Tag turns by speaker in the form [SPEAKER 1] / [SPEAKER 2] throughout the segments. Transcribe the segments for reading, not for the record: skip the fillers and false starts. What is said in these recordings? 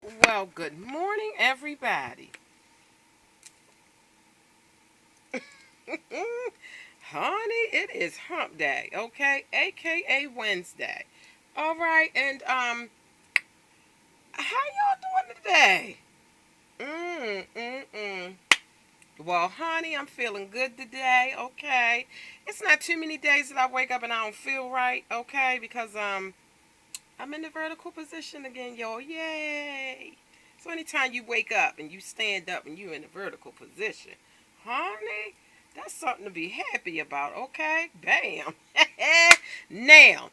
[SPEAKER 1] Well, good morning, everybody. Honey, it is hump day, okay? AKA Wednesday. All right, and how y'all doing today? Mm. Well, honey, I'm feeling good today, okay? It's not too many days that I wake up and I don't feel right, okay? Because I'm in the vertical position again, y'all. Yay! So anytime you wake up and you stand up and you're in the vertical position, honey, that's something to be happy about, okay? Bam. Now,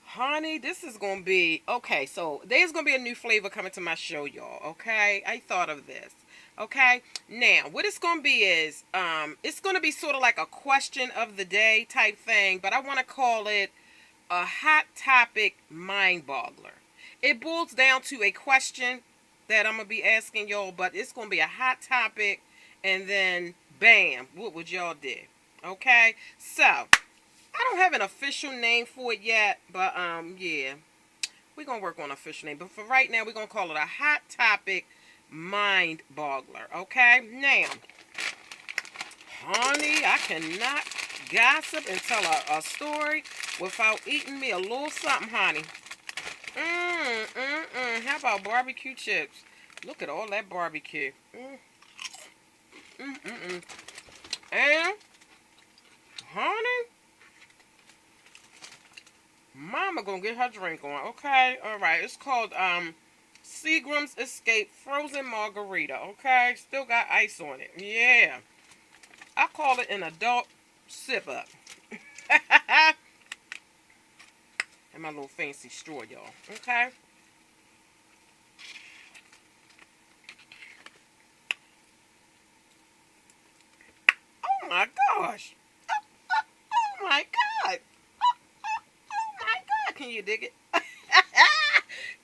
[SPEAKER 1] honey, this is going to be, okay, so there's going to be a new flavor coming to my show, y'all, okay? I thought of this. Okay, now what it's gonna be is it's gonna be sort of like a question of the day type thing, but I want to call it a hot topic mind boggler. It boils down to a question that I'm gonna be asking y'all, but it's gonna be a hot topic, and then bam, what would y'all do? Okay, so I don't have an official name for it yet, but yeah, we're gonna work on an official name. But for right now, we're gonna call it a hot topic mind boggler. Okay, now, honey, I cannot gossip and tell a story without eating me a little something, honey. How about barbecue chips? Look at all that barbecue. Mm. And, honey, mama gonna get her drink on. Okay, all right. It's called Seagram's Escape Frozen Margarita. Okay, still got ice on it. Yeah, I call it an adult sip up. And my little fancy straw, y'all. Okay. Oh my gosh. Oh my god. Oh my god. Can you dig it?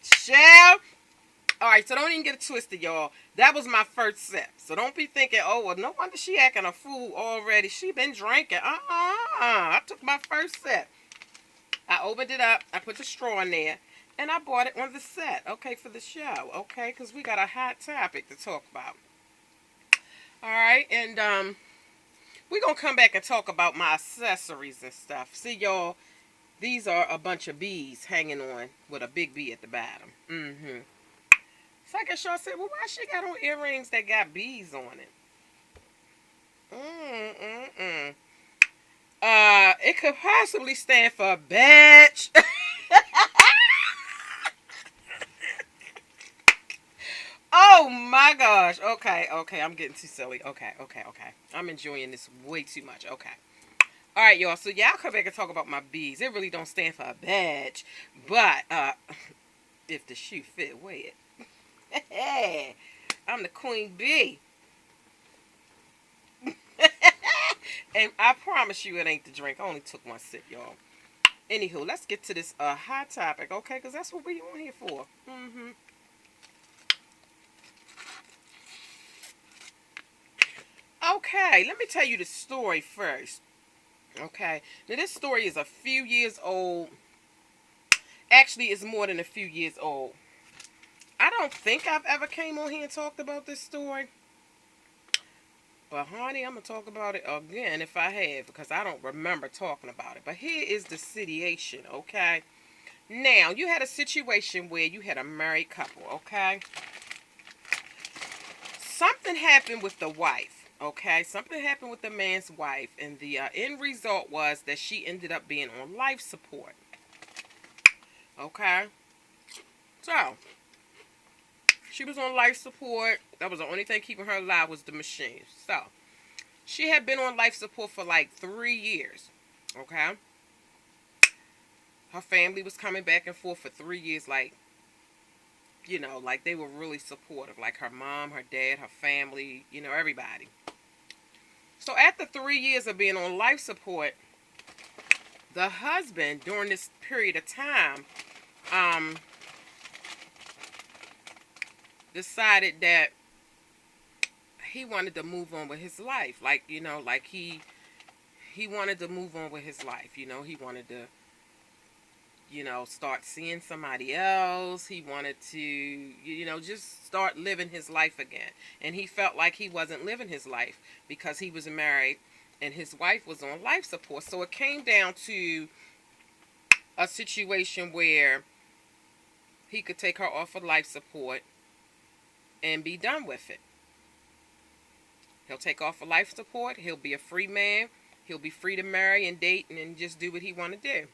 [SPEAKER 1] Shell. All right, so don't even get it twisted, y'all. That was my first sip. So don't be thinking, oh, well, no wonder she acting a fool already. She been drinking. I took my first sip. I opened it up. I put the straw in there. And I bought it on the set, okay, for the show, okay? Because we got a hot topic to talk about. All right, and we're going to come back and talk about my accessories and stuff. See, y'all, these are a bunch of bees hanging on with a big bee at the bottom. Mm-hmm. So I guess y'all said, well, why she got on earrings that got bees on it? Mm-mm-mm. It could possibly stand for bitch. Oh my gosh. Okay. I'm getting too silly. Okay. I'm enjoying this way too much. Okay. All right, y'all. So y'all come back and talk about my bees. It really don't stand for a badge, but if the shoe fit, wear it. Hey, I'm the queen bee, and I promise you, it ain't the drink. I only took one sip, y'all. Anywho, let's get to this hot topic, okay? Because that's what we on here for. Okay, let me tell you the story first. Okay, now this story is a few years old. Actually, it's more than a few years old. I don't think I've ever came on here and talked about this story. But honey, I'm gonna talk about it again if I have, because I don't remember talking about it. But here is the situation, okay? Now, you had a situation where you had a married couple, okay? Something happened with the wife, okay? Something happened with the man's wife, and the end result was that she ended up being on life support, okay? So, she was on life support. That was the only thing keeping her alive was the machine. So, she had been on life support for like 3 years, okay? Her family was coming back and forth for 3 years, like, like they were really supportive. Like her mom, her dad, her family, everybody. So after 3 years of being on life support, the husband, during this period of time, um, decided that he wanted to move on with his life. Like, like he wanted to move on with his life. He wanted to start seeing somebody else. He wanted to, just start living his life again. And he felt like he wasn't living his life because he was married and his wife was on life support. So it came down to a situation where he could take her off of life support and be done with it. He'll take off of life support. He'll be a free man. He'll be free to marry and date and just do what he want to do.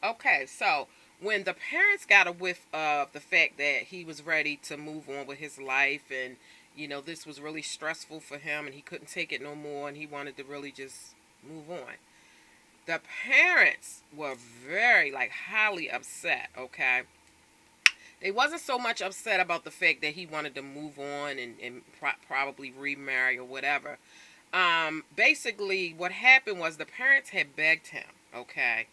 [SPEAKER 1] Okay, so when the parents got a whiff of the fact that he was ready to move on with his life, and this was really stressful for him and he couldn't take it no more and he wanted to really just move on, the parents were very, like, highly upset. Okay, they wasn't so much upset about the fact that he wanted to move on and probably remarry or whatever. Basically what happened was the parents had begged him. Okay,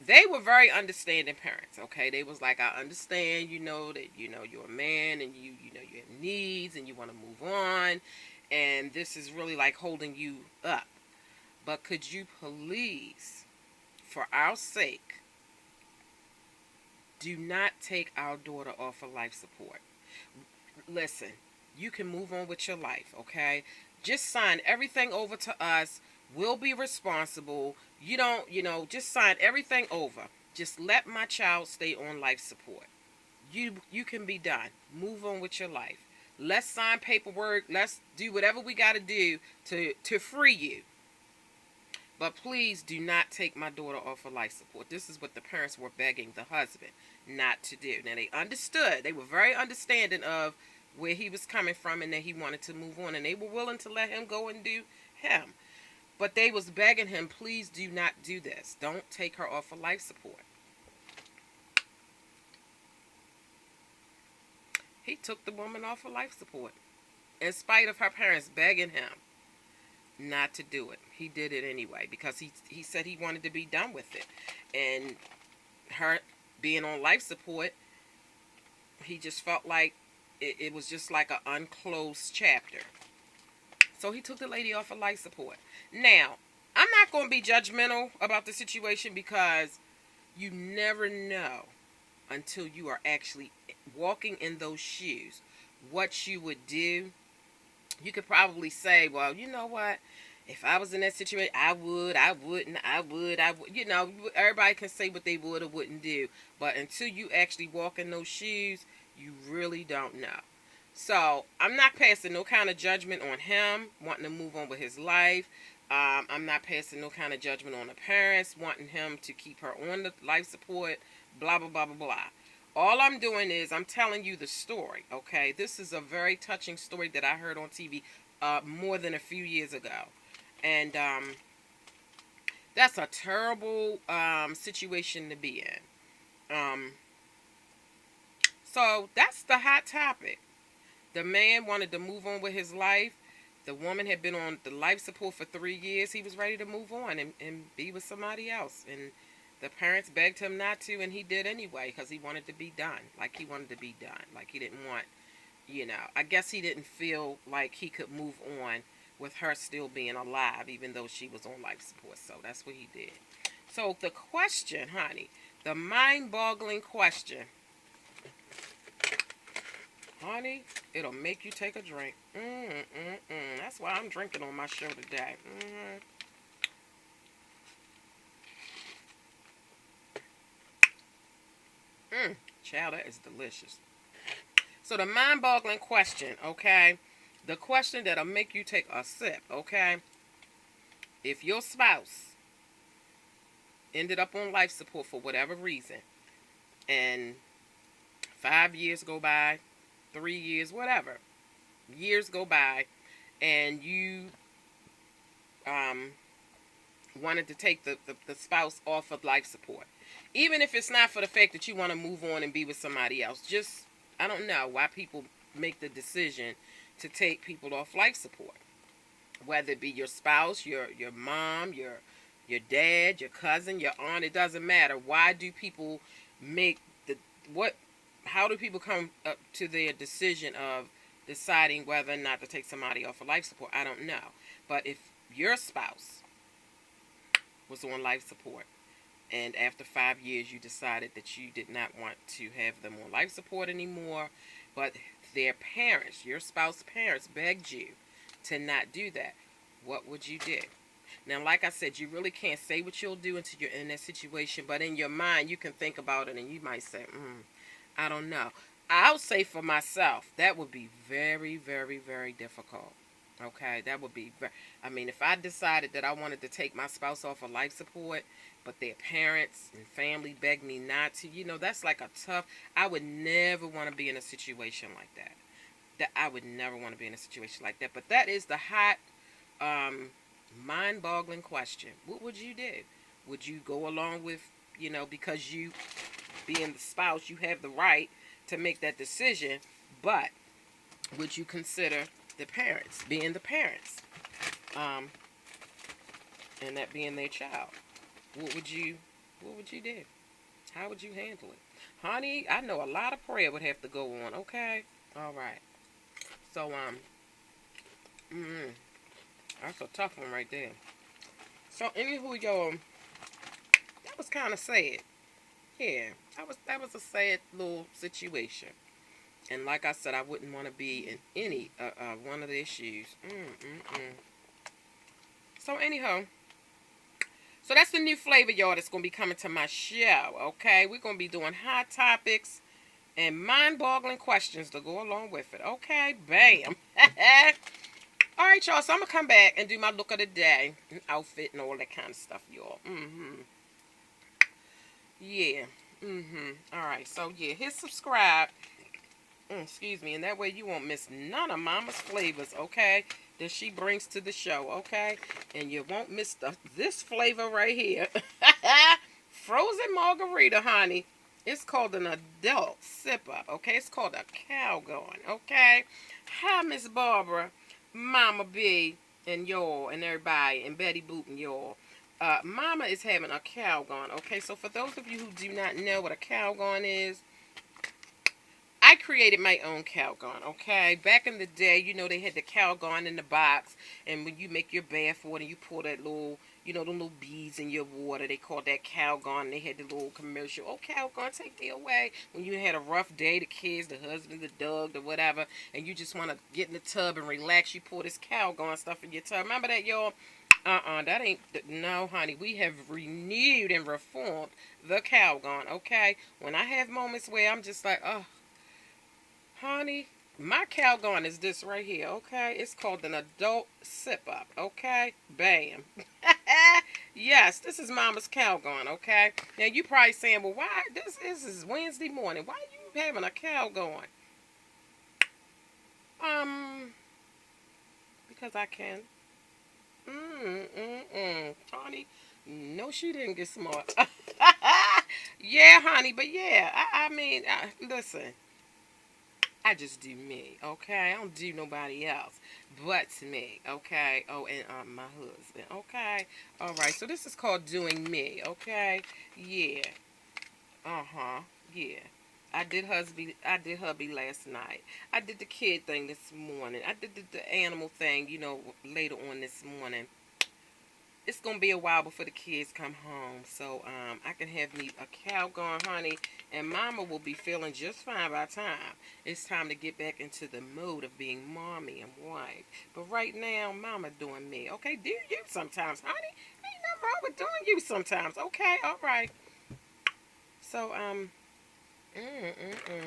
[SPEAKER 1] they were very understanding parents. Okay, they was like, I understand, that you're a man and you have needs and you want to move on, and this is really like holding you up, but could you please, for our sake, do not take our daughter off of life support. Listen, you can move on with your life. Okay, just sign everything over to us. We'll be responsible. You don't, just sign everything over. Just let my child stay on life support. You can be done. Move on with your life. Let's sign paperwork. Let's do whatever we got to do to free you. But please do not take my daughter off of life support. This is what the parents were begging the husband not to do. Now, they understood. They were very understanding of where he was coming from and that he wanted to move on. And they were willing to let him go and do him. But they was begging him, please do not do this. Don't take her off of life support. He took the woman off of life support, in spite of her parents begging him not to do it. He did it anyway because he said he wanted to be done with it. And her being on life support, he just felt like it was just like an unclosed chapter. So he took the lady off of life support. Now, I'm not going to be judgmental about the situation because you never know until you are actually walking in those shoes what you would do. You could probably say, well, you know what? If I was in that situation, I would, I wouldn't, I would. Everybody can say what they would or wouldn't do. But until you actually walk in those shoes, you really don't know. So I'm not passing no kind of judgment on him wanting to move on with his life. I'm not passing no kind of judgment on the parents wanting him to keep her on the life support. Blah, blah, blah, blah, blah. All I'm doing is I'm telling you the story, okay? This is a very touching story that I heard on TV more than a few years ago. And that's a terrible situation to be in. So that's the hot topic. The man wanted to move on with his life. The woman had been on the life support for 3 years. He was ready to move on and be with somebody else. And the parents begged him not to, and he did anyway because he wanted to be done. Like he wanted to be done. Like he didn't want, I guess he didn't feel like he could move on with her still being alive, even though she was on life support. So that's what he did. So the question, honey, the mind-boggling question, honey, it'll make you take a drink. That's why I'm drinking on my show today. Child, that is delicious. So the mind-boggling question, okay? The question that'll make you take a sip, okay? If your spouse ended up on life support for whatever reason, and 5 years go by, 3 years, whatever, years go by, and you wanted to take the spouse off of life support, even if it's not for the fact that you want to move on and be with somebody else, just, I don't know why people make the decision to take people off life support, whether it be your spouse, your mom, your dad, your cousin, your aunt, it doesn't matter. Why do people make how do people come up to their decision of deciding whether or not to take somebody off of life support? I don't know. But if your spouse was on life support and after 5 years you decided that you did not want to have them on life support anymore, but their parents, your spouse's parents, begged you to not do that, what would you do? Now, like I said, you really can't say what you'll do until you're in that situation, but in your mind, you can think about it and you might say, I don't know. I'll say for myself, that would be very, very, very difficult. Okay, that would be, I mean, if I decided that I wanted to take my spouse off of life support, but their parents and family begged me not to, that's like a tough, I would never want to be in a situation like that. That I would never want to be in a situation like that. But that is the hot, um, mind-boggling question. What would you do? Would you go along with, because you being the spouse, you have the right to make that decision, but would you consider the parents being the parents, um, and that being their child? What would you, what would you do? How would you handle it, honey? I know a lot of prayer would have to go on. Okay, all right. So mm, that's a tough one right there. So anywho, y'all, that was kind of sad. Yeah, that was a sad little situation. And like I said, I wouldn't want to be in any one of the issues. So anyhow, so that's the new flavor, y'all, that's gonna be coming to my show. Okay, we're gonna be doing hot topics and mind-boggling questions to go along with it. Okay, bam. All right, y'all. So I'm gonna come back and do my look of the day, and outfit, and all that kind of stuff, y'all. Yeah. All right. So yeah, hit subscribe. Excuse me, and that way you won't miss none of Mama's flavors, okay? That she brings to the show, okay? And you won't miss this flavor right here. Frozen margarita, honey. It's called an adult sipper, okay? It's called a Calgon, okay? Hi, Miss Barbara, Mama B, and y'all, and everybody, and Betty Boop and y'all. Mama is having a Calgon, okay? So for those of you who do not know what a Calgon is, I created my own Calgon, okay? Back in the day, they had the Calgon in the box, and when you make your bath water, you pour that little, the little beads in your water. They called that Calgon. They had the little commercial. Oh, Calgon, take me away. When you had a rough day, the kids, the husband, the dog, the whatever, and you just want to get in the tub and relax, you pour this Calgon stuff in your tub. Remember that, y'all? That ain't, no, honey. We have renewed and reformed the Calgon, okay? When I have moments where I'm just like, oh, honey, my Calgon is this right here, okay? It's called an adult sip up, okay? Bam. Yes, this is Mama's Calgon, okay? Now you probably saying, well, why this is Wednesday morning? Why are you having a Calgon? Because I can. Honey, no, she didn't get smart. Yeah, honey, but yeah, I mean, listen. I just do me, okay? I don't do nobody else but me, okay? Oh, and my husband, okay? All right, so this is called doing me, okay? Yeah, yeah. I did hubby last night. I did the kid thing this morning. I did the animal thing, later on this morning. It's gonna be a while before the kids come home, so I can have me a Calgon, honey, and Mama will be feeling just fine by the time it's time to get back into the mode of being mommy and wife. But right now, Mama doing me, okay? Do you sometimes, honey? Ain't nothing wrong with doing you sometimes, okay? All right. So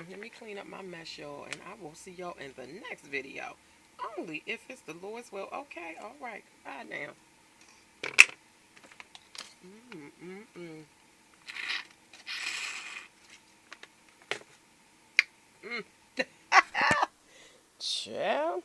[SPEAKER 1] let me clean up my mess, y'all, and I will see y'all in the next video. Only if it's the Lord's will. Okay, all right. Bye now. Mm, mm, mm. Chill.